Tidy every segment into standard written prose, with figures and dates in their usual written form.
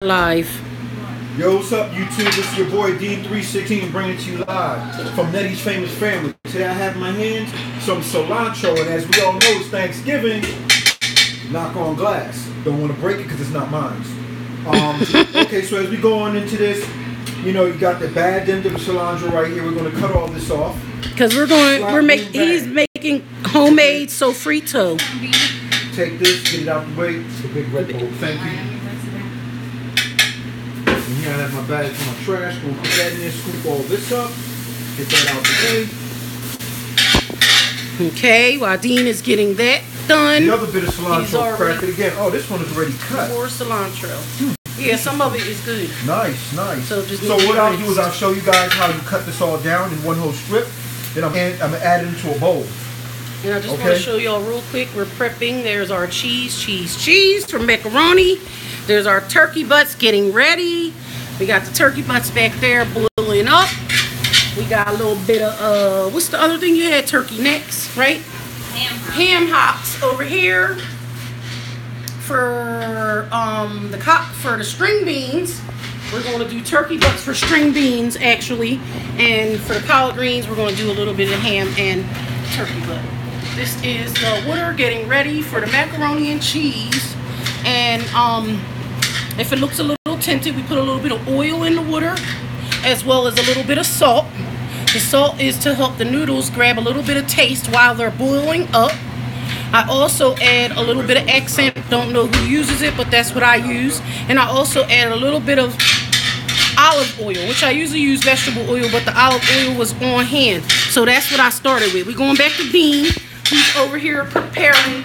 Live. Yo, what's up, YouTube? This is your boy D316 bringing it to you live from Nettie's Famous Family. Today I have in my hands some cilantro, and as we all know, it's Thanksgiving. Knock on glass. Don't want to break it because it's not mine. Okay, so as we go on into this, you know, you got the bad end of the cilantro right here. We're going to cut all this off. Because he's making homemade sofrito. Take this, get it out the way. It's the big red bowl. Thank you. And here I have my bag for my trash. We'll put that in there, scoop all this up, get that out the way. Okay, while Dean is getting that done. The other bit of cilantro, crack it again. Oh, this one is already cut. More cilantro. Yeah, some of it is good. Nice, nice. So what I'll do is I'll show you guys how you cut this all down in one whole strip. Then I'm going to add it into a bowl. And I just want to show y'all real quick. We're prepping. There's our cheese for macaroni. There's our turkey butts getting ready. We got the turkey butts back there boiling up. We got a little bit of, what's the other thing you had? Turkey necks, right? Ham hocks over here. For the string beans, we're going to do turkey butts for string beans, actually. And for the collard greens, we're going to do a little bit of ham and turkey butt. This is the water getting ready for the macaroni and cheese. And if it looks a little tinted, we put a little bit of oil in the water, as well as a little bit of salt. The salt is to help the noodles grab a little bit of taste while they're boiling up. I also add a little bit of accent. Don't know who uses it, but that's what I use. And I also add a little bit of olive oil, which I usually use vegetable oil, but the olive oil was on hand. So that's what I started with. We're going back to Dean, who's over here preparing.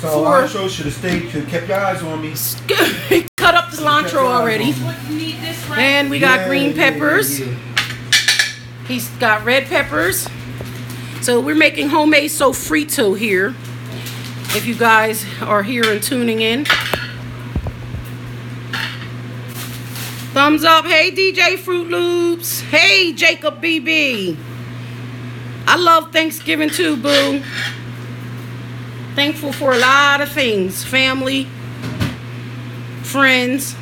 So cilantro should have stayed, should have kept your eyes on me. Cut up the cilantro already. And we got green peppers. He's got red peppers. So we're making homemade sofrito here. If you guys are here and tuning in. Thumbs up. Hey, DJ Fruit Loops. Hey, Jacob BB. I love Thanksgiving too, boo. Thankful for a lot of things. Family, friends,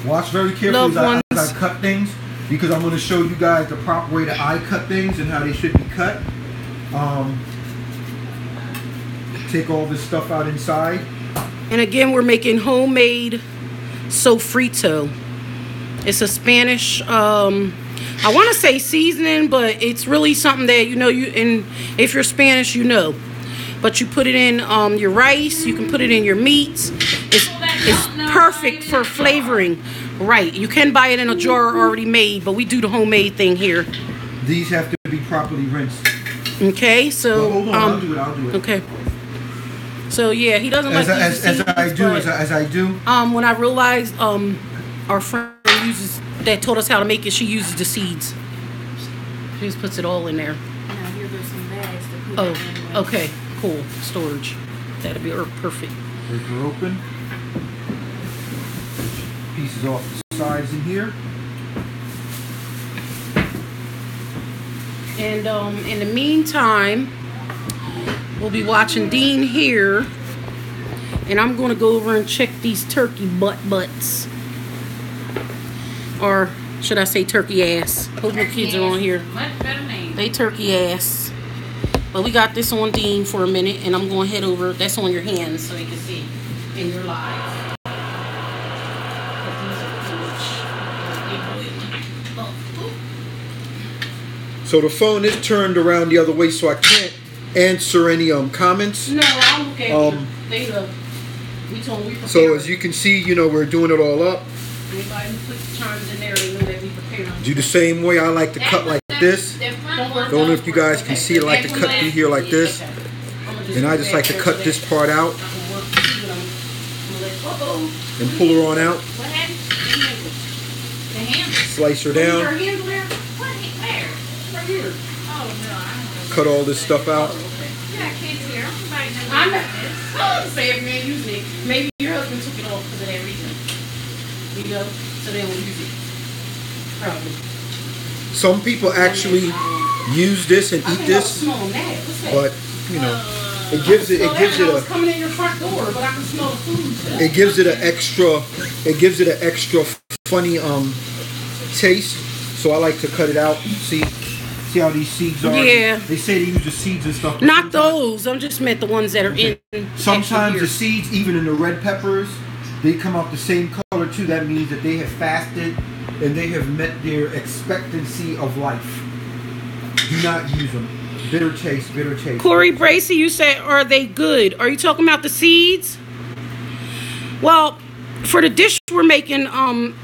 watch very carefully as I cut things, because I'm going to show you guys the proper way that I cut things and how they should be cut. Take all this stuff out inside. And again, we're making homemade sofrito. It's a Spanish, I want to say seasoning, but it's really something that, you know, and if you're Spanish, you know. But you put it in your rice, you can put it in your meats. It's perfect for flavoring. Right, you can buy it in a jar already made, but we do the homemade thing here. These have to be properly rinsed. Okay, so well, hold on, I'll do it. Okay. So yeah, he doesn't like as I do. When I realized our friend that taught us how to make it, she uses the seeds. She just puts it all in there. Now here there's some bags to put in. Okay, cool. Storage. That'll be perfect. Break her open. Pieces off the sides in here. And in the meantime, we'll be watching Dean here, and I'm going to go over and check these turkey butts, or should I say turkey ass? Hope my kids are on here. Much better name. They turkey ass. But we got this on Dean for a minute, and I'm going to head over. That's on your hands, so you can see in your live. So the phone is turned around the other way, so I can't answer any comments. No, I'll look at them. They look. We told them we prepared. So as you can see, you know, we're doing it all up. Anybody who puts the chimes in there, they know that we prepared. Do the same way. I like to cut like this. Don't know if you guys can see it. I like to cut through here like this. And I just like to cut this part out and pull her on out. Slice her down. Cut all this stuff out. I'm not say every man using it. Maybe your husband took it off because of that reason. You know, so they don't use it. Probably. Some people actually use this and eat this, but you know, it gives it a coming in your front door, but I can smell the food. it gives it an extra funny taste, so I like to cut it out. See how these seeds are? Yeah. They say they use the seeds and stuff. but Not sometimes- those. I'm just meant the ones that are in. Sometimes actually the here. seeds, even in the red peppers, they come out the same color too. That means that they have fasted and they have met their expectancy of life. Do not use them. Bitter taste, bitter taste. Corey Bracy, you said, are they good? Are you talking about the seeds? Well, for the dish we're making,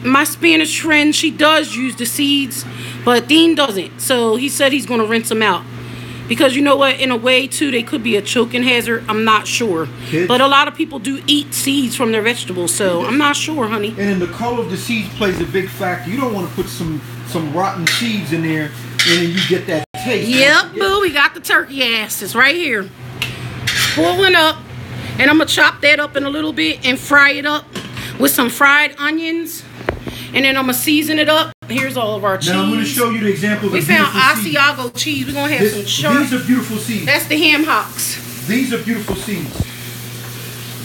my Spanish friend, she does use the seeds, but Dean doesn't. So he said he's going to rinse them out. Because you know what? In a way, too, they could be a choking hazard. I'm not sure. Kids. But a lot of people do eat seeds from their vegetables, so I'm not sure, honey. And then the color of the seeds plays a big factor. You don't want to put some rotten seeds in there and then you get that taste. Yep, boo, we got the turkey asses right here. Boiling up. And I'm going to chop that up in a little bit and fry it up with some fried onions. And then I'm going to season it up. Here's all of our cheese. Now I'm going to show you the example of We the found beautiful seeds. Asiago cheese. We're going to have some sharp. These are beautiful seeds. That's the ham hocks. These are beautiful seeds.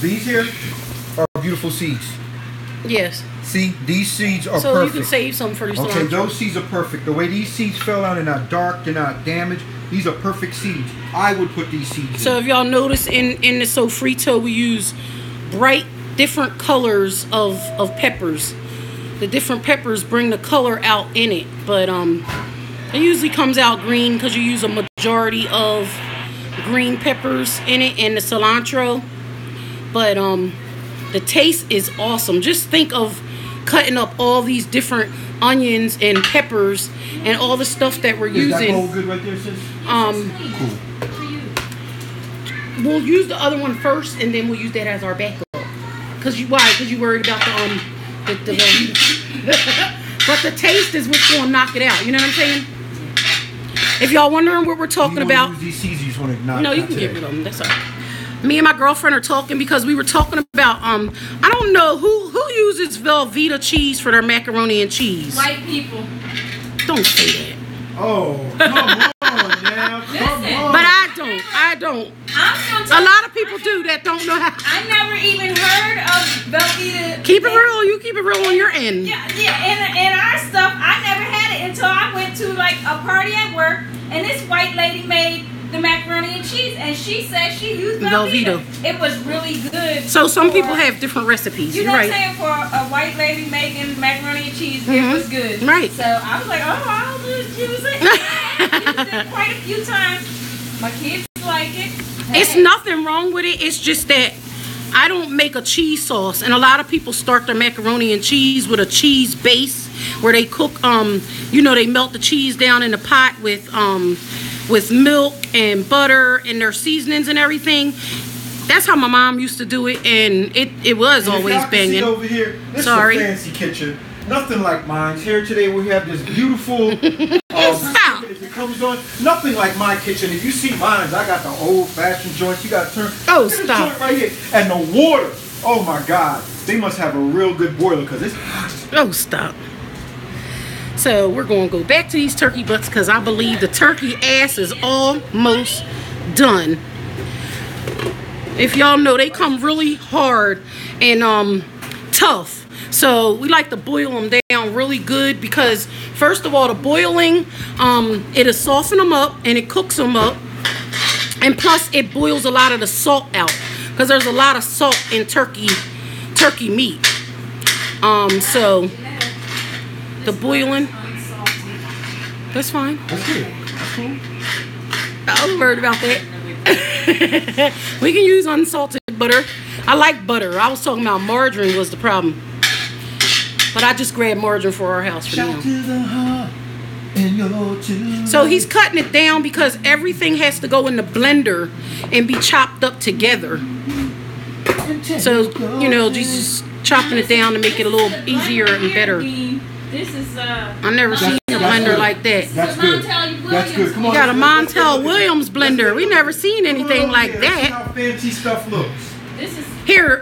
These here are beautiful seeds. Yes. See, these seeds are So perfect. you can save some for your Okay, cilantro. those seeds are perfect. The way these seeds fell out, they're not dark, they're not damaged. These are perfect seeds. I would put these seeds So in. if y'all notice in the sofrito, we use bright, different colors of peppers. The different peppers bring the color out in it. But it usually comes out green because you use a majority of green peppers in it and the cilantro. But the taste is awesome. Just think of cutting up all these different onions and peppers and all the stuff that we're Is that bowl using. good right there, sis? Cool. For you. We'll use the other one first, and then we'll use that as our backup. Why? Because you worried about the but the taste is what's going to knock it out. You know what I'm saying? If y'all wondering what we're talking You wanna about, use these seeds, you just want to not. no, you not can get today. rid of them. That's all right. Me and my girlfriend are talking because we were talking about I don't know who uses Velveeta cheese for their macaroni and cheese. White people. Don't say that. Oh, come on now. Come Listen. on. But I don't. I'm A lot of people do that don't know how. I never even heard of Velveeta. Keep it real. You keep it real on your end. Yeah, and our stuff, I never had it until I went to like a party at work, and this white lady made the macaroni and cheese, and she said she used Velveeta. It was really good. So some for- people have different recipes. You You're know right. what I'm saying? For a white lady making macaroni and cheese, Mhm. it was good. Right. So I was like, oh, I'll just use it. I used it quite a few times. My kids like it. It's Hey. nothing wrong with it. It's just that I don't make a cheese sauce, and a lot of people start their macaroni and cheese with a cheese base where they cook. They melt the cheese down in the pot with milk and butter and their seasonings and everything. That's how my mom used to do it, and it was And if always y'all can see banging. over here, this Sorry. is a fancy kitchen. Nothing like mine. Here today we have this beautiful. Stop. If it comes on, nothing like my kitchen. If you see mine, I got the old-fashioned joints. You got to turn. Oh, Look at this stop. joint right here, and the water. Oh my God, they must have a real good boiler because it's hot. Oh, stop. So we're going to go back to these turkey butts because I believe the turkey ass is almost done. If y'all know, they come really hard and tough. So we like to boil them down really good because first of all, the boiling, it'll soften them up and it cooks them up. And plus it boils a lot of the salt out because there's a lot of salt in turkey meat. So the boiling, that's fine. That's good. That's cool. I was worried about that. We can use unsalted butter. I like butter. I was talking about margarine was the problem. But I just grabbed margarine for our house for Shout now. to the heart in your tune. So he's cutting it down because everything has to go in the blender and be chopped up together. So, just chopping it down to make it a little easier and better. This is I never seen a That's blender good. like that. That's good. That's good. Come on. We got a let's Montel look at Williams it. blender. We never seen anything like Let's see that. how fancy stuff looks. This is Here,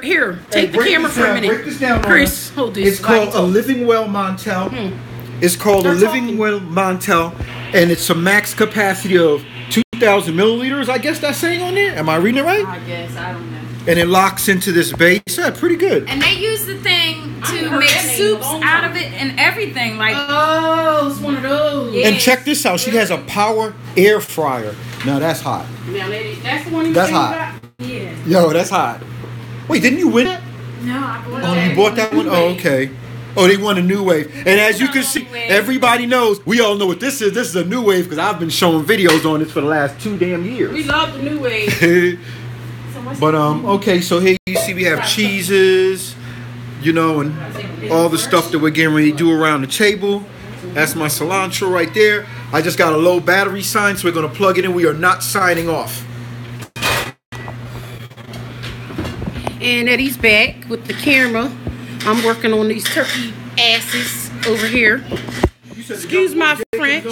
take the break camera this for a down, minute. break this down, Chris, Lorna. hold this. It's called a Living Well Montel. It's called a They're Living talking. Well Montel, and it's a max capacity of 2,000 milliliters. I guess that's saying on there. Am I reading it right? I guess I don't know. And it locks into this base. Yeah, pretty good. And they use the thing to make soups out of it and everything. Like, oh, it's one of those. Yeah. And check this out. She has a power air fryer. Now that's hot. Now, that's the one you That's said you hot. got? yeah. Yo, that's hot. Wait, didn't you win? No, I bought Oh, that. you bought that one? Oh, okay. Oh, they won a new wave. And as you can see, everybody knows, we all know what this is. This is a new wave because I've been showing videos on this for the last 2 damn We years. love the new wave. So what's But okay, so here you see we have cheeses, you know, and all the stuff that we're getting ready to do around the table. That's my cilantro right there. I just got a low battery sign, so we're gonna plug it in. We are not signing off. And Eddie's back with the camera. I'm working on these turkey asses over here. Excuse my French.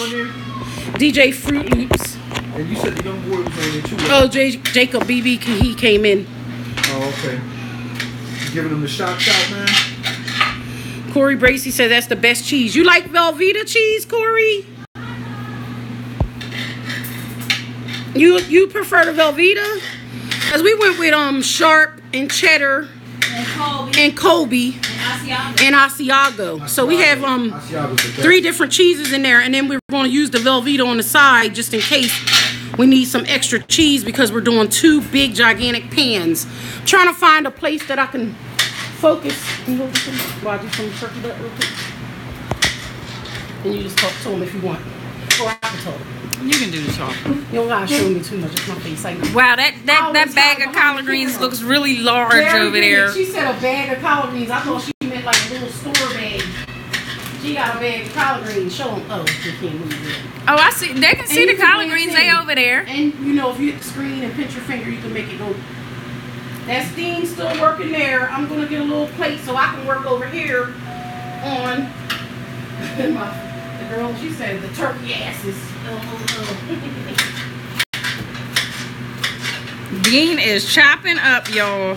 DJ Fruit Loops. And you said the young boy was on there too. Oh, Jacob BB, he came in. Oh, okay. You giving him the shout, man? Corey Bracey said that's the best cheese. You like Velveeta cheese, Corey? You prefer the Velveeta? Because we went with Sharp and Cheddar and Colby and Asiago. So we have Asiago's the best. 3 different cheeses in there, and then we're going to use the Velveeta on the side just in case we need some extra cheese because we're doing 2 big gigantic pans. I'm trying to find a place that I can focus. Can you hold this in? While I do some turkey butt real quick? And you just talk to him if you want. Or I can talk. You can do the talking. You don't gotta show me too much. It's my face. Like, Wow, that bag of collard greens looks really large very over big. there. She said a bag of collard greens. I thought she meant like a little store bag. She got a bag of collard greens. Show them. Oh, they can't move it. Oh, I see. They can see And the you can collard blend greens. it They in. over there. And you know, if you hit the screen and pinch your finger, you can make it go. That steam's still working there. I'm gonna get a little plate so I can work over here on the girl. She said the turkey asses. Dean is chopping up, y'all.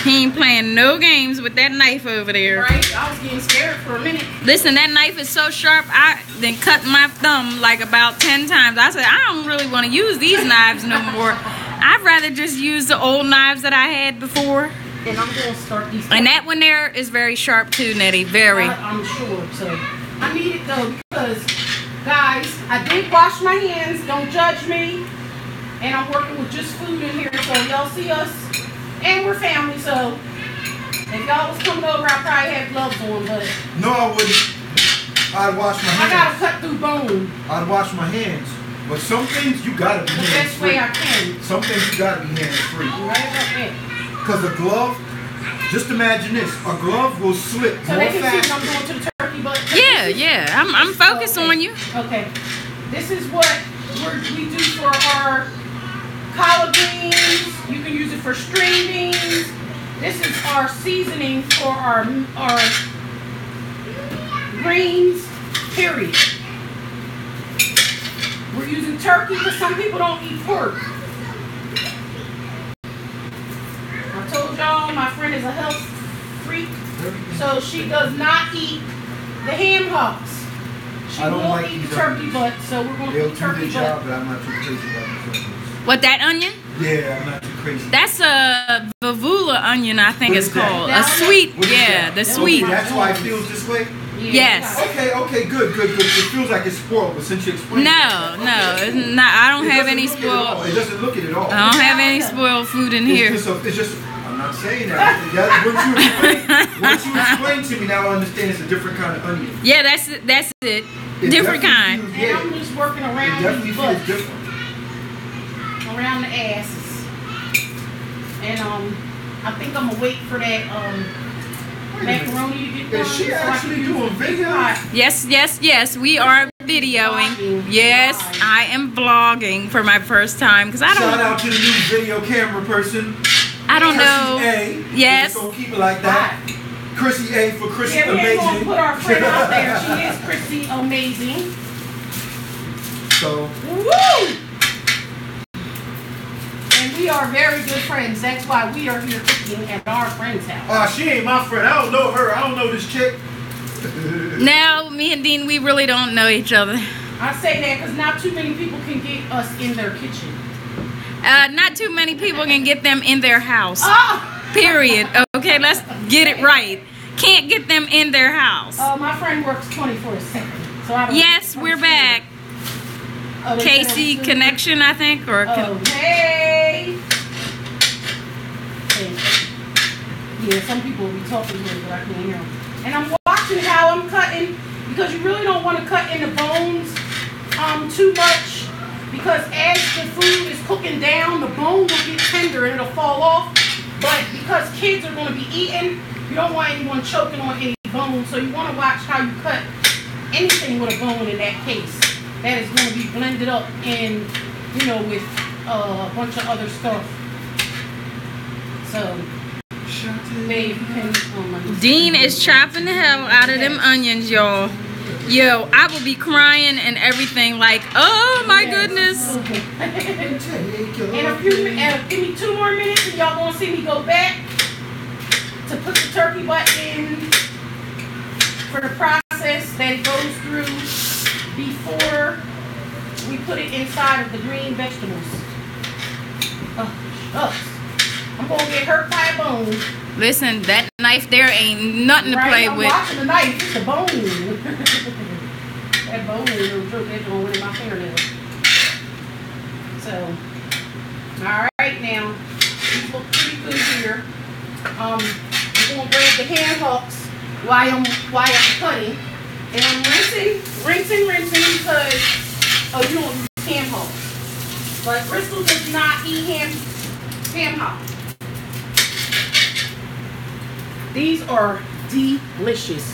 He ain't playing no games with that knife over there. Right? I was getting scared for a minute. Listen, that knife is so sharp, I then cut my thumb like about 10 times. I said, I don't really want to use these knives no more. I'd rather just use the old knives that I had before. And I'm gonna start these. And that one there is very sharp too, Nettie. Very. I'm sure. So I need it though because, guys, I did wash my hands. Don't judge me. And I'm working with just food in here, so y'all see us, and we're family. So if y'all was coming over, I probably had gloves on, but No, I wouldn't. I'd wash my I hands. gotta cut through bone I'd wash my hands. But some things you gotta be the hands best way free. I can. Some things you gotta be hands free. Right about there. Because a glove, just imagine this, a glove will slip So more they can see fast. when I'm going to the turkey butt. Yeah, yeah. I'm focused on you. Okay. This is what we do for our collard greens. You can use it for string beans. This is our seasoning for our greens, period. We're using turkey because some people don't eat pork. I told y'all my friend is a health freak, so she does not eat the ham hocks. She I don't will like eat these the turkey onions. butt, so we're going to They'll eat do turkey their job, butt. but I'm not too crazy about the onions. What, that onion? Yeah, I'm not too crazy. That's a Vavula onion, I think What it's is that? called. That A one? sweet, What is yeah, that? the That sweet. one? That's why it feels this way? Yeah, Yes. Okay, good. It feels like it's spoiled, but since you explained No, it's not. I don't it have doesn't any look it at all. spoiled. It doesn't look it at all. I don't have any spoiled food in here. It's just, I'm not saying that. Once you explain to me, now I understand it's a different kind of onion. Yeah, that's it. It Different definitely kind. feels- And yeah, I'm just working it around definitely these feels butts, different. around the asses. And I think I'm gonna wait for that macaroni to get done. Is she so I can actually use doing the video? pot. Yes. We are videoing. Yes, I am vlogging for my first time because I Shout don't. out to the new video camera person. I don't Chrissy know. A. Yes. We're just gonna keep it like that. Chrissy A for Chrissy Yeah, we ain't gonna Amazing. put our friend out there. She is Chrissy Amazing. So, Woo! And we are very good friends. That's why we are here cooking at our friend's house. she ain't my friend. I don't know her. I don't know this chick. No, me and Dean, we really don't know each other. I say that because not too many people can get us in their kitchen. Not too many people can get them in their house. Oh! Period. Okay, let's get it right. Can't get them in their house. My friend works 24/7. So I don't. Yes, we're back. Casey Connection, I think, or hey. Yeah, some people will be talking here, but I can't hear them. And I'm watching how I'm cutting, because you really don't want to cut in the bones too much, because as the food is cooking down, the bone will get tender and it'll fall off. But because kids are going to be eating, you don't want anyone choking on any bone, so you want to watch how you cut anything with a bone in that case. That is going to be blended up in, with a bunch of other stuff. So, babe, you can. Dean is chopping the hell out of them onions, y'all. Yo, I will be crying and everything, like, oh my goodness. And give me 2 more minutes, and y'all gonna see me go back to put the turkey butt in for the process that it goes through before we put it inside of the green vegetables. I'm gonna get hurt by a bone. Listen, that knife there ain't nothing to play with. I'm watching the knife, it's the bone. That bone is going in my fingernail. So, alright now, these look pretty good here. I'm gonna grab the hand hooks while I'm cutting. And I'm rinsing because you don't use ham hocks. But Crystal does not eat ham hocks. These are delicious.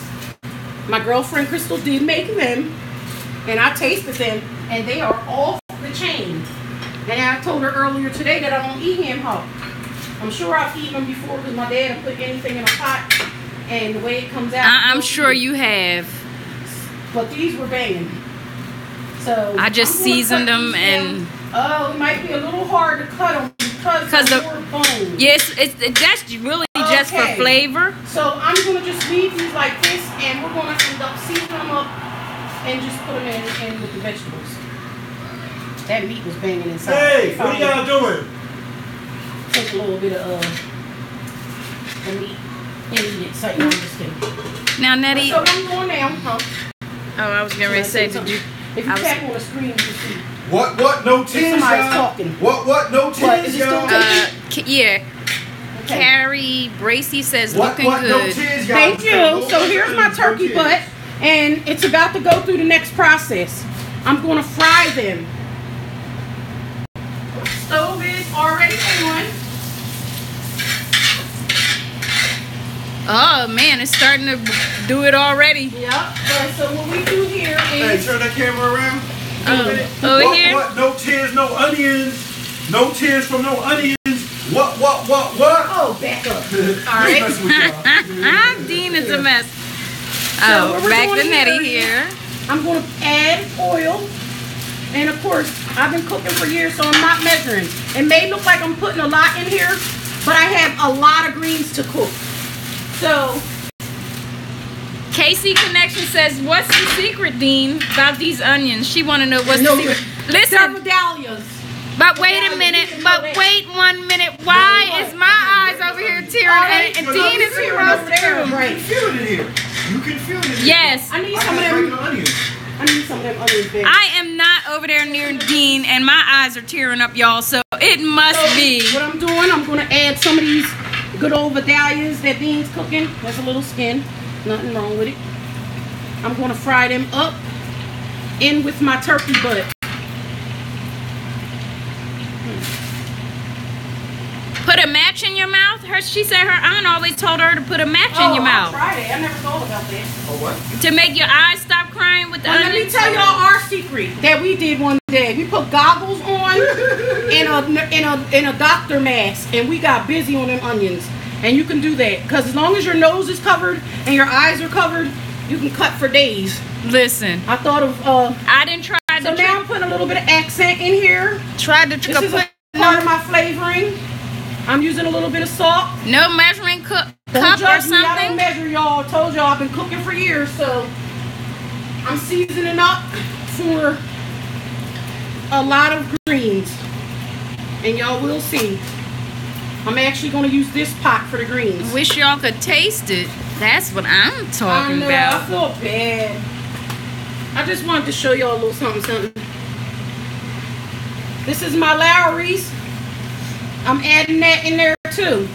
My girlfriend Crystal did make them, and I tasted them, and they are off the chain. And I told her earlier today that I don't eat ham hock. I'm sure I've eaten them before because my dad will put anything in a pot, and the way it comes out. I'm sure you have. But these were banging. So I just seasoned them and. Oh, it might be a little hard to cut them because of more bone. Yes, that's really just for flavor. So I'm gonna just leave these like this, and we're gonna end up seasoning them up and just put them in with the vegetables. That meat was banging inside. Hey, what are y'all doing? Take a little bit of the meat and eat it. So, no, I'm just kidding. Now, Nettie. So I'm going now, huh? Oh, I was getting ready to say, did you? If you tap on the screen, you can see. What? No tears, Somebody's y'all. talking. What? No tears, y'all. Yeah. Okay. Carrie Bracy says looking good. No tears, y'all. Thank you. So here's my turkey butt, and it's about to go through the next process. I'm going to fry them. Stove is already on. Oh man, it's starting to do it already. Yep. So what we do here is. Hey, turn that camera around. Over here. What? No tears, no onions. No tears from no onions. What? Oh, back up. All right. Dean is a mess. So back to Nettie here. I'm going to add oil. And of course, I've been cooking for years, so I'm not measuring. It may look like I'm putting a lot in here, but I have a lot of greens to cook. So, Casey Connection says, what's the secret, Dean, about these onions? She want to know what's the secret. Listen. Dahlias. But wait a minute. But wait 1 minute. Why is my eyes over here tearing and Dean is here over there? You can feel it in here. You can feel it in here. Yes. I need some of them onions. Babe. I am not over there near Dean, and my eyes are tearing up, y'all. So it must be. What I'm doing, I'm going to add some of these good old Vidalias that Dean's cooking. There's a little skin. Nothing wrong with it. I'm going to fry them up in with my turkey butt. Put a match in your mouth? She said her aunt always told her to put a match in your mouth. Oh, I tried it. I never thought about that. Oh, what? To make your eyes stop crying with the onions? Let me tell y'all our secret that we did one day. We put goggles on and a doctor mask, and we got busy on them onions. And you can do that because as long as your nose is covered and your eyes are covered, you can cut for days. Listen, I thought of I didn't try the so now I'm putting a little bit of accent in here. Tried the trick. This is part of my flavoring. I'm using a little bit of salt. No measuring cup or I don't something. measure, y'all. I told y'all I've been cooking for years, so I'm seasoning up for a lot of greens, and y'all will see. I'm actually going to use this pot for the greens. Wish y'all could taste it. That's what I'm talking about. I feel bad. I just wanted to show y'all a little something. This is my Lowry's. I'm adding that in there too.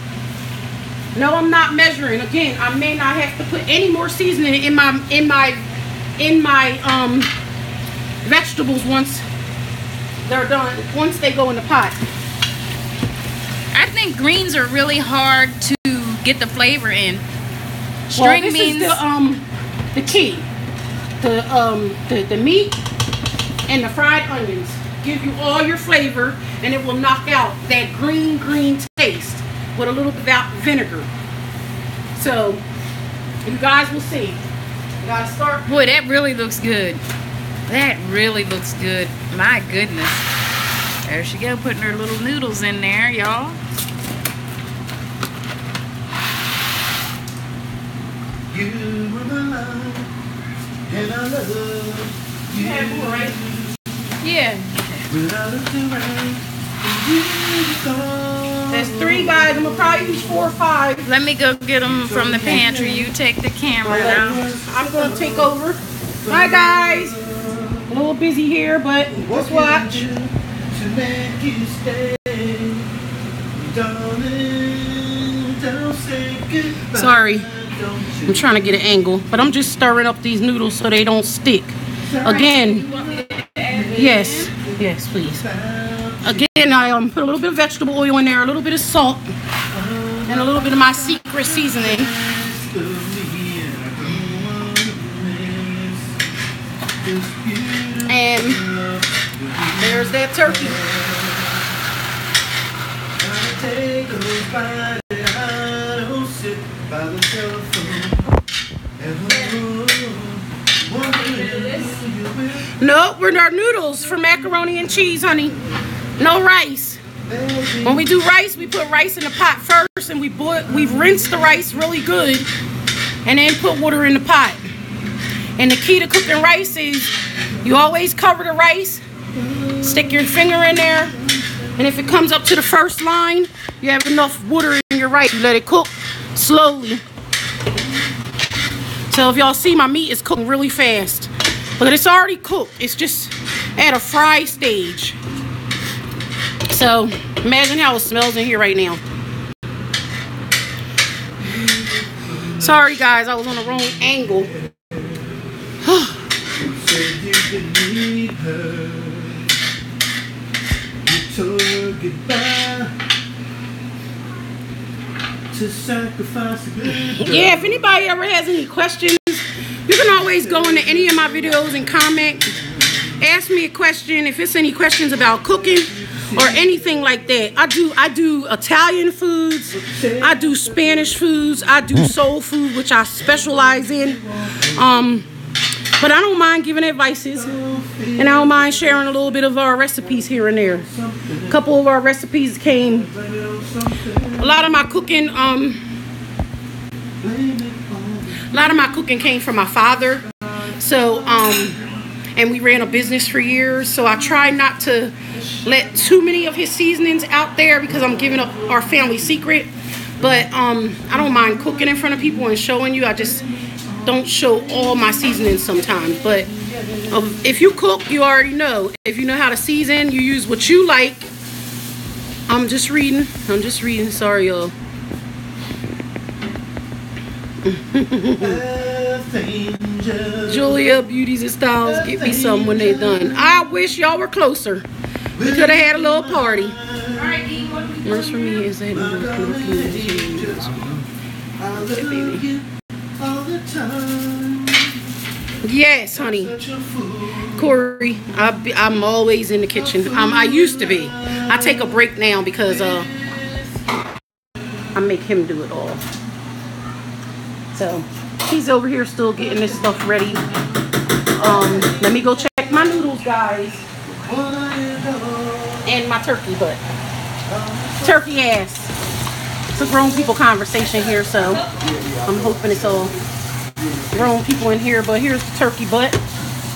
No, I'm not measuring. Again, I may not have to put any more seasoning in my vegetables once they're done. Once they go in the pot. I think greens are really hard to get the flavor in. String beans. Is the key. The meat and the fried onions give you all your flavor, and it will knock out that green taste with a little bit of vinegar. So you guys will see. You gotta start. Boy, that really looks good. That really looks good. My goodness. There she go, putting her little noodles in there, y'all. You were my love, and I love you. You have more, right? Yeah. There's 3 guys. I'm gonna probably use 4 or 5. Let me go get them from the pantry. You take the camera now. I'm gonna take over. Hi guys. A little busy here, but let's watch. Sorry, I'm trying to get an angle, but I'm just stirring up these noodles so they don't stick. Again, yes, please. Again, I put a little bit of vegetable oil in there, a little bit of salt, and a little bit of my secret seasoning. And there's that turkey. No, we're our noodles for macaroni and cheese, honey. No rice. When we do rice, we put rice in the pot first, and we rinse the rice really good, and then put water in the pot. And the key to cooking rice is you always cover the rice, stick your finger in there, and if it comes up to the first line, you have enough water in your rice. You let it cook slowly. So if y'all see, my meat is cooking really fast. But it's already cooked. It's just at a fry stage. So imagine how it smells in here right now. Sorry guys, I was on the wrong angle. You didn't need her. You took goodbye to sacrifice a good. Yeah, if anybody ever has any questions, you can always go into any of my videos and comment. Ask me a question if it's any questions about cooking or anything like that. I do Italian foods, I do Spanish foods, I do soul food, which I specialize in. But I don't mind giving advices, and I don't mind sharing a little bit of our recipes here and there. A couple of our recipes came. A lot of my cooking came from my father. So and we ran a business for years, so I try not to let too many of his seasonings out there because I'm giving up our family secret. But I don't mind cooking in front of people and showing you. I just don't show all my seasonings sometimes. But if you cook, you already know. If you know how to season, you use what you like. I'm just reading. Sorry, y'all. Julia Beauties and Styles, get me some when they done. I wish y'all were closer. We could have had a little party. Worst for me is that yes, honey. Corey, I'm always in the kitchen. I used to be. I take a break now because I make him do it all. So he's over here still getting this stuff ready. Let me go check my noodles, guys. And my turkey butt. Turkey ass. It's a grown people conversation here, so I'm hoping it's all grown people in here. But here's the turkey butt.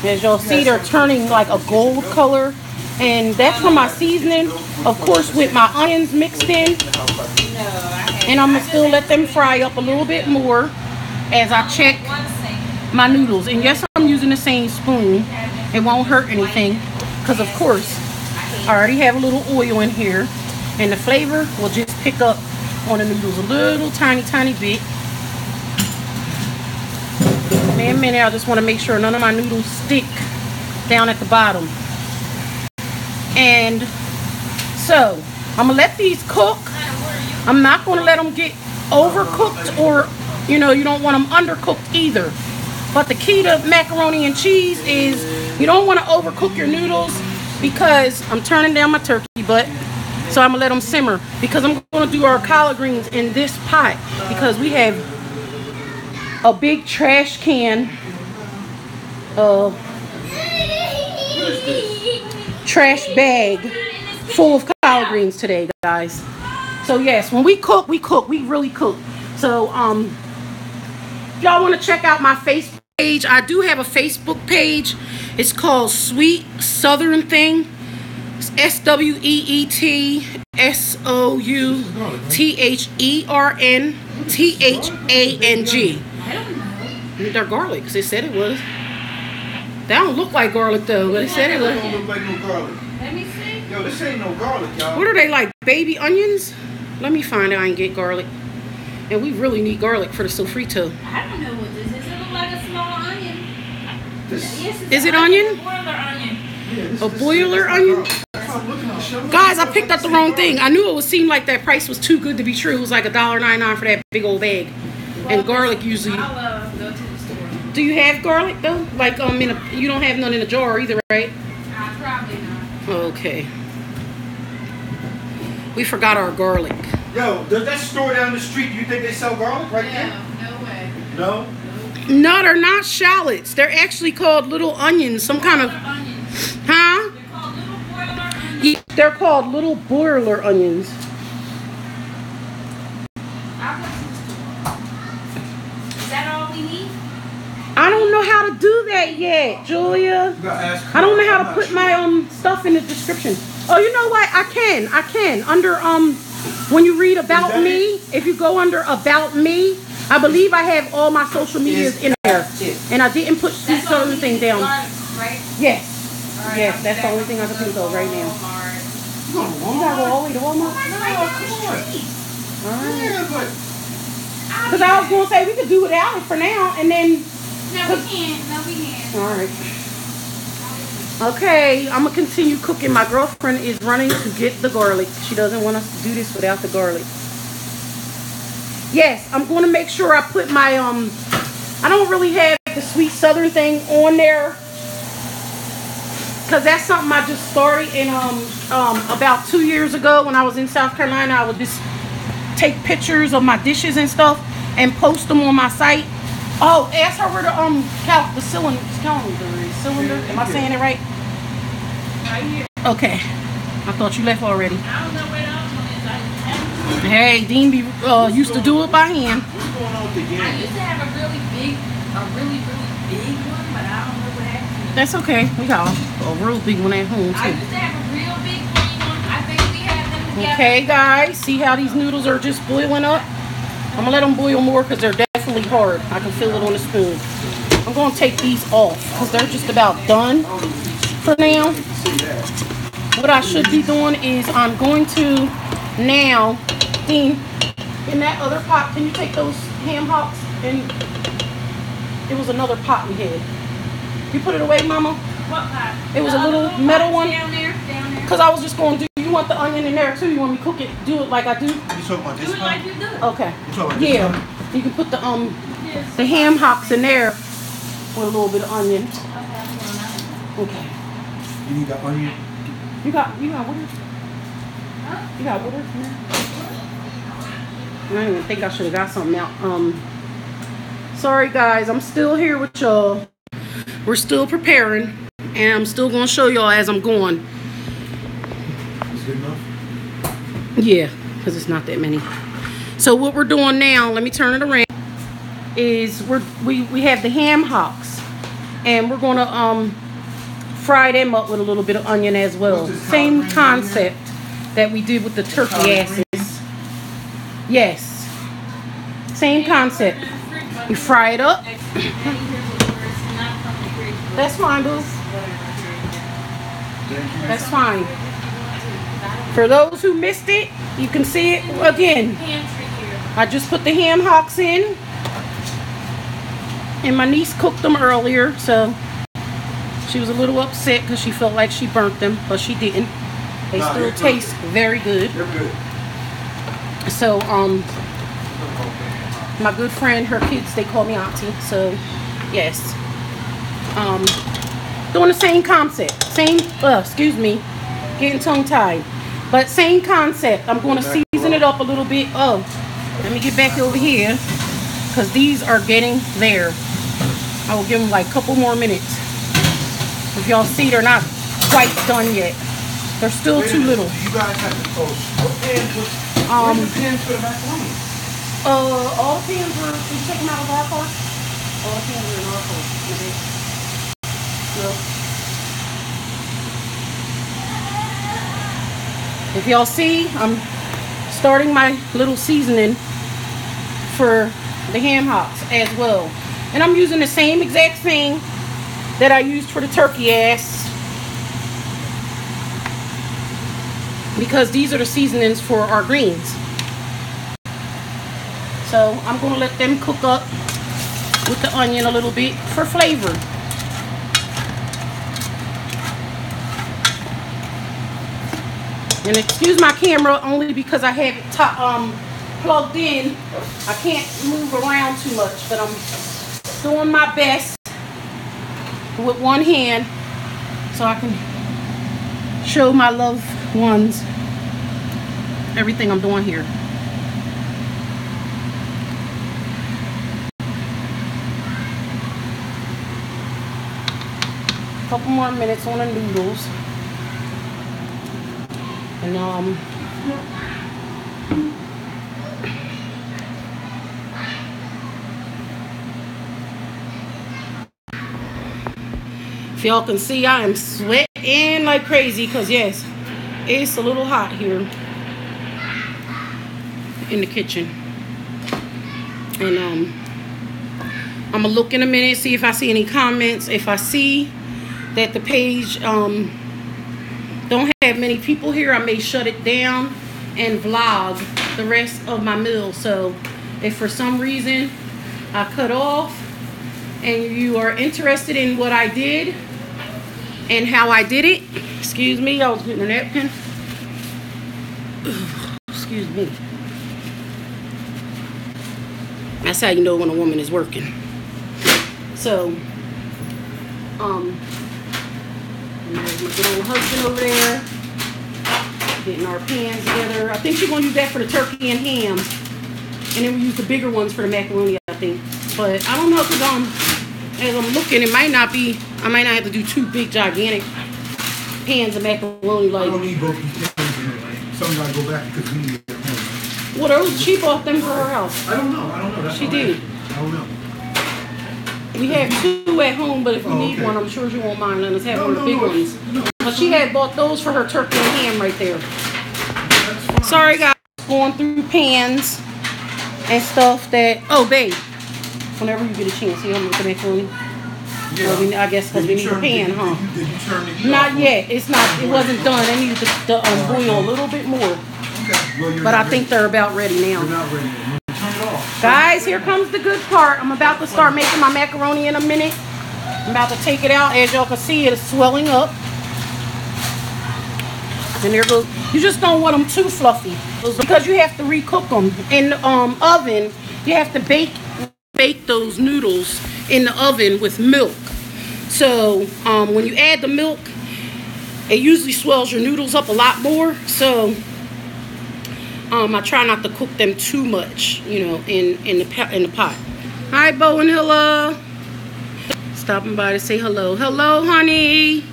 As y'all see, they're turning like a gold color. And that's from my seasoning, of course, with my onions mixed in. And I'm gonna still let them fry up a little bit more as I check my noodles. And yes, I'm using the same spoon. It won't hurt anything because of course I already have a little oil in here and the flavor will just pick up on the noodles a little tiny bit. In a minute, I just want to make sure none of my noodles stick down at the bottom. And so I'm gonna let these cook. I'm not gonna let them get overcooked, or you know, you don't want them undercooked either. But the key to macaroni and cheese is you don't want to overcook your noodles, because I'm turning down my turkey butt. So I'm gonna let them simmer because I'm gonna do our collard greens in this pot, because we have a big trash can of trash bag full of collard greens today, guys. So yes, when we cook, we really cook. So if y'all want to check out my Facebook page, I do have a Facebook page. It's called Sweet Southern Thing. It's SweetSouthernThang. They're garlic, 'cause they said it was. That don't look like garlic though, but they said it was. Don't look like no garlic. Let me see. Yo, this ain't no garlic, y'all. What are they, like baby onions? Let me find out and get garlic. And we really need garlic for the sofrito. I don't know what this is. It looks like a small onion. This, Yes, it's Is it a onion? boiler onion. A boiler onion? Guys, I picked up the wrong thing. I knew it would seem like that price was too good to be true. It was like $1.99 for that big old bag. And garlic usually. I'll go to the store. Do you have garlic though? Like you don't have none in a jar either, right? Probably not. Okay. We forgot our garlic. Yo, does that store down the street, do you think they sell garlic right there? No way. No? No, they're not shallots. They're actually called little onions. Some kind of, Onions. huh? They're called little boiler onions. Yeah, they're called little boiler onions. Is that all we need? I don't know how to do that yet, Julia. You gotta ask her. I don't know how I'm to not put sure. my stuff in the description. Oh, you know what? I can. Under when you read about that me, if you go under about me, I believe I have all my social medias in there. And I didn't put the That's all certain we thing need, down. garlic, right? Yes. All right, Yes, I'll that's do the only that. thing I can think of right now. Walmart. You going to You gotta go Walmart? all the way to Walmart? No, come on. Alright. Yeah, but Because I was gonna say we could do without it for now, and then. No, we can't. No, we can't. All right. Okay, I'm gonna continue cooking. My girlfriend is running to get the garlic. She doesn't want us to do this without the garlic. Yes, I'm gonna make sure I put my I don't really have the Sweet Southern thing on there, because that's something I just started in about 2 years ago when I was in South Carolina. I would just take pictures of my dishes and stuff and post them on my site. Oh, ask her where the cylinder. Am I saying it right? Right here. Okay. I thought you left already. I don't know where the other one is. Hey, Dean used to do it by hand. what's going on with the I game? used to have a really big one, but I don't know what happened. That's okay. We got a real big one at home I too. used to have a real big green one. I think we have them together. Okay, guys. See how these noodles are just boiling up? I'm gonna let them boil more because they're definitely hard. I can feel it on the spoon. I'm gonna take these off because they're just about done for now. What I should be doing is I'm going to now, Dean, in that other pot, can you take those ham hocks? And it was another pot we had. You put it away, Mama? What pot? It was The a little other metal pot one. Down there. Because I was just going to do, you want the onion in there too? You want me to cook it, do it like I do? You talking about Do this it one? like you do. Okay. You talking about this Yeah. one? You can put Yes. the ham hocks in there with a little bit of onion. Okay. You need the onion? You got water? Huh? You got water? I don't even think I should have got something out. Sorry guys, I'm still here with y'all. We're still preparing, and I'm still gonna show y'all as I'm going. It's good enough? Yeah, because it's not that many. So what we're doing now, let me turn it around, is we have the ham hocks, and we're gonna fry them up with a little bit of onion as well. What's this, Same collard greens in concept that we did with the turkey Collard asses. Yes. Same concept. You fry it up. That's fine, boo. That's fine. For those who missed it, you can see it again. I just put the ham hocks in. And my niece cooked them earlier, so she was a little upset because she felt like she burnt them, but she didn't. They still taste very good. They're good. So, my good friend, her kids, they call me auntie. So, yes. Doing the same concept. Same, excuse me, getting tongue-tied. But same concept. I'm going to season it up a little bit. Oh, let me get back over here because these are getting there. I will give them like a couple more minutes. If y'all see, they're not quite done yet. They're still too little. You guys have to post. What pans? Where's the pans for the macaroni? All the pans were, did you take them out of our car? All the pans are in our car. No. If y'all see, I'm starting my little seasoning for the ham hocks as well. And I'm using the same exact thing that I used for the turkey ass. Because these are the seasonings for our greens. So I'm going to let them cook up with the onion a little bit for flavor. And excuse my camera only because I have it plugged in. I can't move around too much, but I'm doing my best with one hand so I can show my loved ones everything I'm doing here. Couple more minutes on the noodles. And if y'all can see, I am sweating like crazy because yes, it's a little hot here in the kitchen. And I'm gonna look in a minute, see if I see any comments. If I see that the page don't have many people here, I may shut it down and vlog the rest of my meal. So if for some reason I cut off and you are interested in what I did and how I did it, excuse me, I was getting a napkin. Excuse me. That's how you know when a woman is working. So, there's my good old husband over there, getting our pans together. I think she's going to use that for the turkey and ham. And then we use the bigger ones for the macaroni, I think. But I don't know, because as I'm looking, it might not be, I might not have to do two big, gigantic pans of macaroni. Like, I don't need both these pans anyway. Some gotta go back because we need it at home. What else? She bought them for her house. I don't know. That's she did. I don't know. We have two at home, but if you need one, I'm sure she won't mind letting us have one of the big ones. But she had bought those for her turkey and ham right there. Sorry, guys. Going through pans and stuff that... Oh, babe. Whenever you get a chance, you want me to make macaroni? Yeah. Well, I guess because we need a pan, huh? Did you turn the heat Not off? yet. It's not. It wasn't done. I needed to boil a little bit more. Okay. Well, but I think they're about ready now. They're not ready. Turn it off. Guys, here comes the good part. I'm about to start making my macaroni in a minute. I'm about to take it out. As y'all can see, it is swelling up. And there goes. You just don't want them too fluffy because you have to recook them in the oven. You have to bake those noodles in the oven with milk. So when you add the milk, it usually swells your noodles up a lot more. So I try not to cook them too much, you know, in the pot. Hi, Bo and Hilla. Stopping by to say hello. Hello, honey.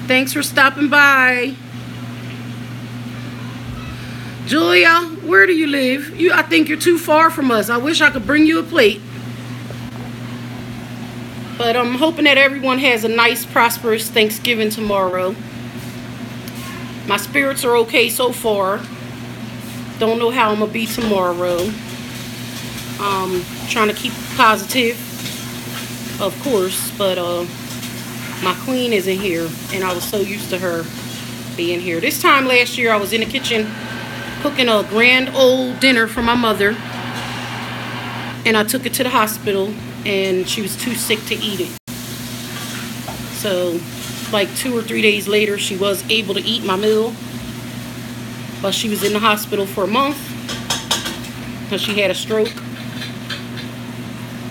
Thanks for stopping by. Julia, where do you live? I think you're too far from us. I wish I could bring you a plate. But I'm hoping that everyone has a nice, prosperous Thanksgiving tomorrow. My spirits are okay so far. Don't know how I'm gonna be tomorrow. Trying to keep positive, of course, but my queen isn't here, and I was so used to her being here. This time last year, I was in the kitchen cooking a grand old dinner for my mother, and I took it to the hospital, and she was too sick to eat it. So, like 2 or 3 days later, she was able to eat my meal, but she was in the hospital for a month because she had a stroke.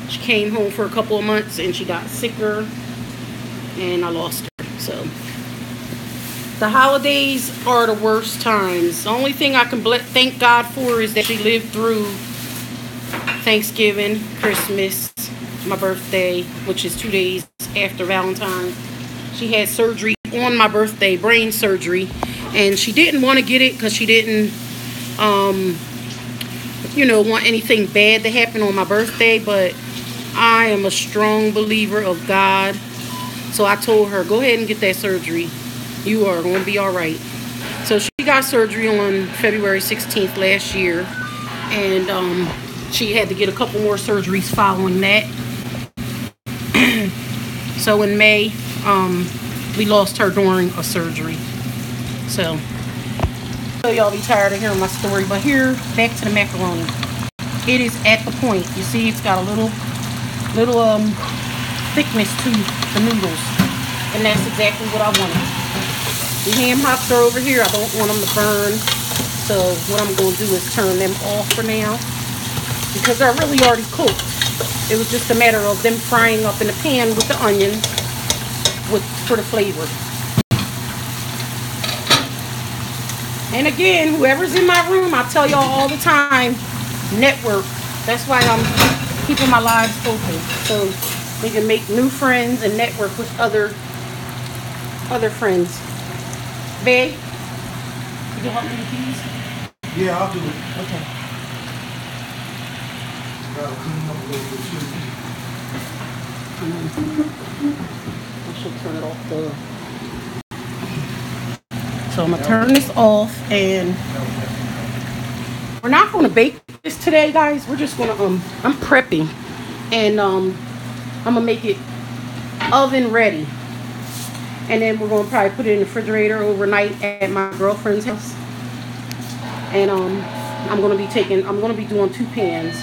She came home for a couple of months, and she got sicker, and I lost her. So, the holidays are the worst times. The only thing I can thank God for is that she lived through Thanksgiving, Christmas, my birthday, which is 2 days after Valentine's. She had surgery on my birthday, brain surgery, and she didn't want to get it because she didn't, want anything bad to happen on my birthday, but I am a strong believer of God. So I told her, go ahead and get that surgery. You are going to be all right. So she got surgery on February 16th last year, and she had to get a couple more surgeries following that. So in May, we lost her during a surgery. So y'all be tired of hearing my story, but here, back to the macaroni. It is at the point. You see, it's got a little thickness to the noodles, and that's exactly what I wanted. The ham hocks are over here. I don't want them to burn, so what I'm going to do is turn them off for now because they're really already cooked. It was just a matter of them frying up in the pan with the onions for the flavor. And again, whoever's in my room, I tell y'all all the time, network. That's why I'm keeping my lives open, so we can make new friends and network with other friends. Babe, you can help me with these? Yeah, I'll do it. Okay. Gotta clean up a little bit too. I should turn it off So I'm gonna turn this off, and we're not gonna bake this today, guys. We're just gonna I'm prepping, and I'm gonna make it oven ready, and then we're gonna probably put it in the refrigerator overnight at my girlfriend's house. And I'm gonna be doing 2 pans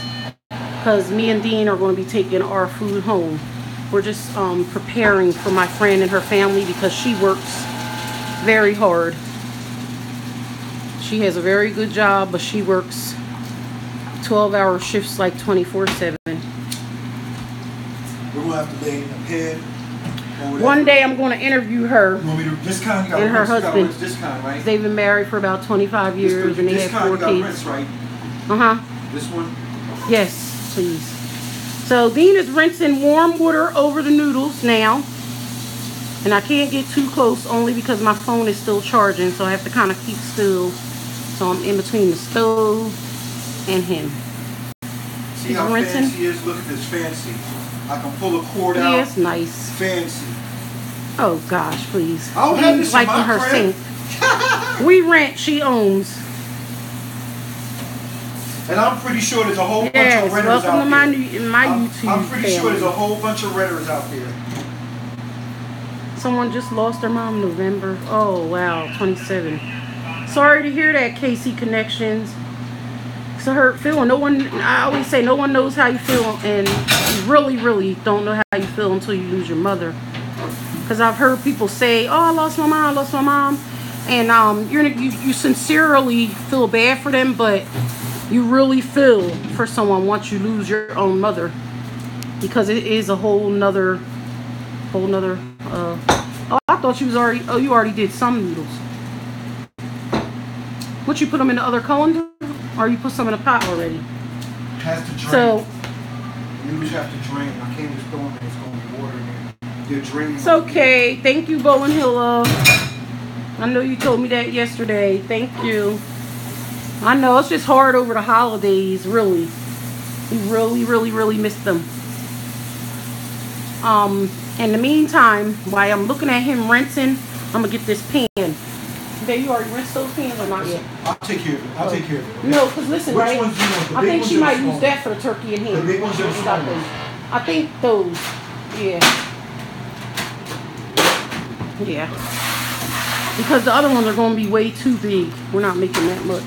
because me and Dean are gonna be taking our food home. We're just preparing for my friend and her family because she works very hard. She has a very good job, but she works 12-hour shifts like 24/7. We're gonna have to lay in a pan. One day I'm going to interview her You want me to discount? You got and her rinse, you got husband. rinse discount, right? They've been married for about 25 years, and they have 4 You got kids. rinse, right? This one? Yes, please. So Dean is rinsing warm water over the noodles now. And I can't get too close only because my phone is still charging, so I have to kind of keep still. So I'm in between the stove and him. See He's how rinsing. fancy he is? Look at this fancy. I can pull a cord He out. is nice. Fancy. Oh gosh, please. I don't have Dean's this in liking my her crib. sink. We rent, she owns. And I'm pretty sure there's a whole bunch Yes, of redders welcome out to my there. YouTube I'm pretty sure family. there's a whole bunch of redders out there. Someone just lost their mom in November. Oh, wow, 27. Sorry to hear that, KC Connections. It's a hurt feeling. I always say no one knows how you feel, and you really, really don't know how you feel until you lose your mother. Because I've heard people say, oh, I lost my mom. And you sincerely feel bad for them, but you really feel for someone once you lose your own mother. Because it is a whole nother I thought you already did some noodles. What, you put them in the other colander, or you put some in a pot already? Has to drain. So Noodles have to drain. I can't just throw them in. It's going to be water in there. They're draining. it's okay. Thank you, Bowen Hilla. I know you told me that yesterday. Thank you. I know it's just hard over the holidays, really. We really, really, really missed them. In the meantime, while I'm looking at him rinsing, I'm gonna get this pan. Babe, you already rinsed those pans or not yet? I'll take care of it. I'll take care of it. No, because listen, Which right? ones do you want? The I big think ones she or the might small use that for the turkey and ham. The big ones or the She small got those. ones? I think those. Yeah. Yeah. Because the other ones are going to be way too big. We're not making that much.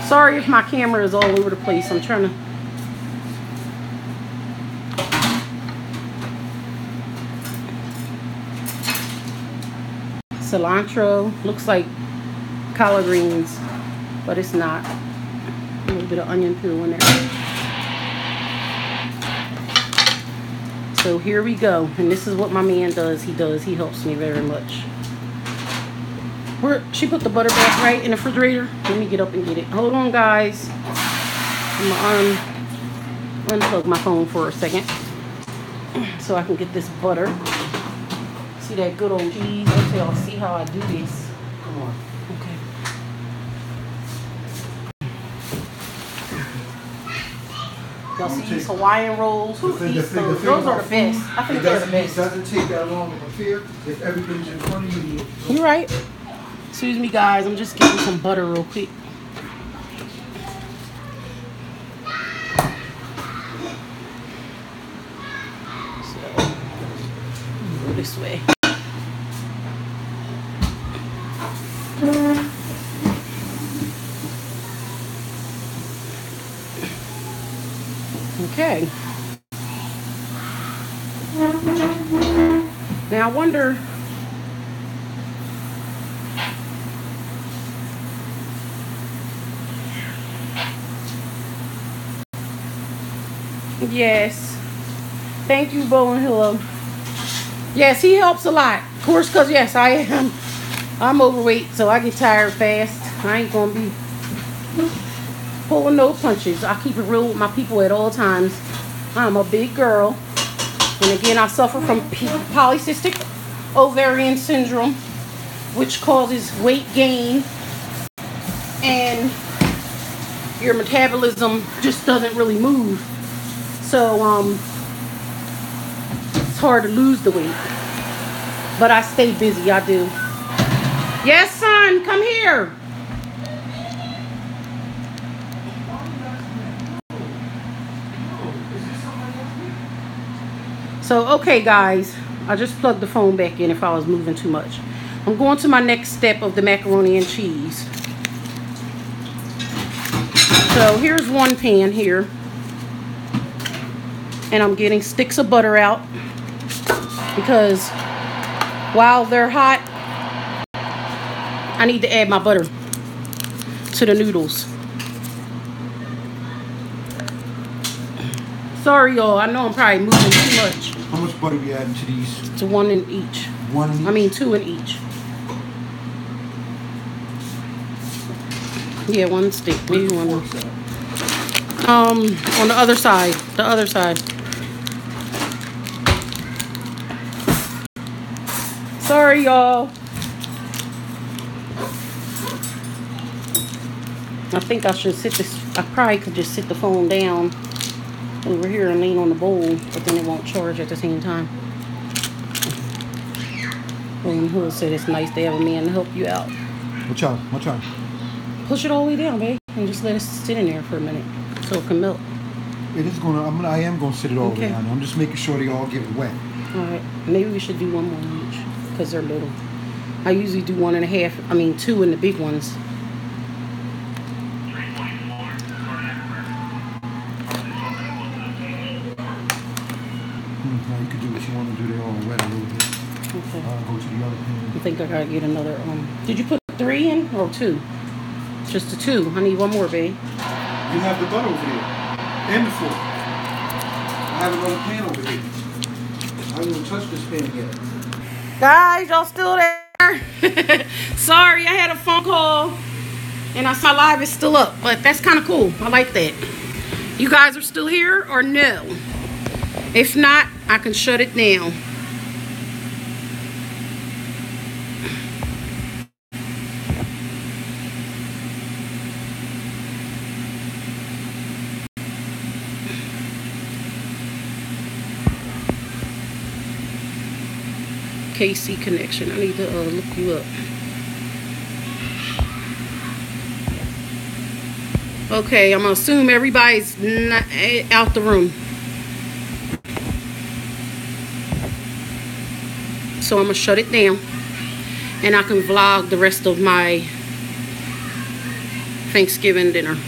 Sorry if my camera is all over the place. I'm trying to... Cilantro. Looks like collard greens, but it's not. A little bit of onion peel in there. So here we go. And this is what my man does. He helps me very much. She put the butter back right in the refrigerator. Let me get up and get it. Hold on, guys. I'm gonna unplug my phone for a second so I can get this butter. See that good old cheese? Okay, I'll see how I do this. Come on. Okay. Y'all see these Hawaiian rolls? Who eats those? Those are the best. I think they're the best. It doesn't take that long to prepare if everything's in front of you. You're right. Excuse me, guys. I'm just getting some butter real quick. So, go this way. Okay. Now I wonder. Yes. Thank you, Bo and Hello. Yes, he helps a lot. Of course, because yes, I'm overweight, so I get tired fast. I ain't gonna be pulling no punches. I keep it real with my people at all times. I'm a big girl. And again, I suffer from polycystic ovarian syndrome, which causes weight gain. And your metabolism just doesn't really move. So, it's hard to lose the weight. But I stay busy, I do. Yes, son, come here. So, okay, guys. I just plugged the phone back in if I was moving too much. I'm going to my next step of the macaroni and cheese. So, here's one pan here. And I'm getting sticks of butter out because while they're hot, I need to add my butter to the noodles. Sorry, y'all. I know I'm probably moving too much. How much butter are we adding to these? To one in each. One in each? I mean, two in each. Yeah, one stick. Maybe one. On the other side. The other side. Sorry, y'all. I think I should sit this. I probably could just sit the phone down over here and lean on the bowl, but then it won't charge at the same time. William Hood said it's nice to have a man to help you out. Watch out. Watch out. Push it all the way down, babe, and just let it sit in there for a minute so it can melt. It is gonna. I am gonna sit it all the way Okay. down. I'm just making sure they all get wet. All right, maybe we should do one more in each because they're little. I usually do 1.5. I mean, 2 in the big ones. Now you could do what you want to do. They're all wet a little bit. Okay. Go to the other pan. I think I gotta get another. Did you put 3 in or 2? Just the 2. I need one more, babe. You have the butter over there and the fork. I have another pan over here. I haven't even touched this pan yet. Guys, y'all still there? Sorry, I had a phone call and I saw live is still up, but that's kind of cool. I like that. You guys are still here or no? If not, I can shut it down. KC Connection. I need to look you up. Okay, I'm gonna assume everybody's not out the room. So I'm gonna shut it down, and I can vlog the rest of my Thanksgiving dinner.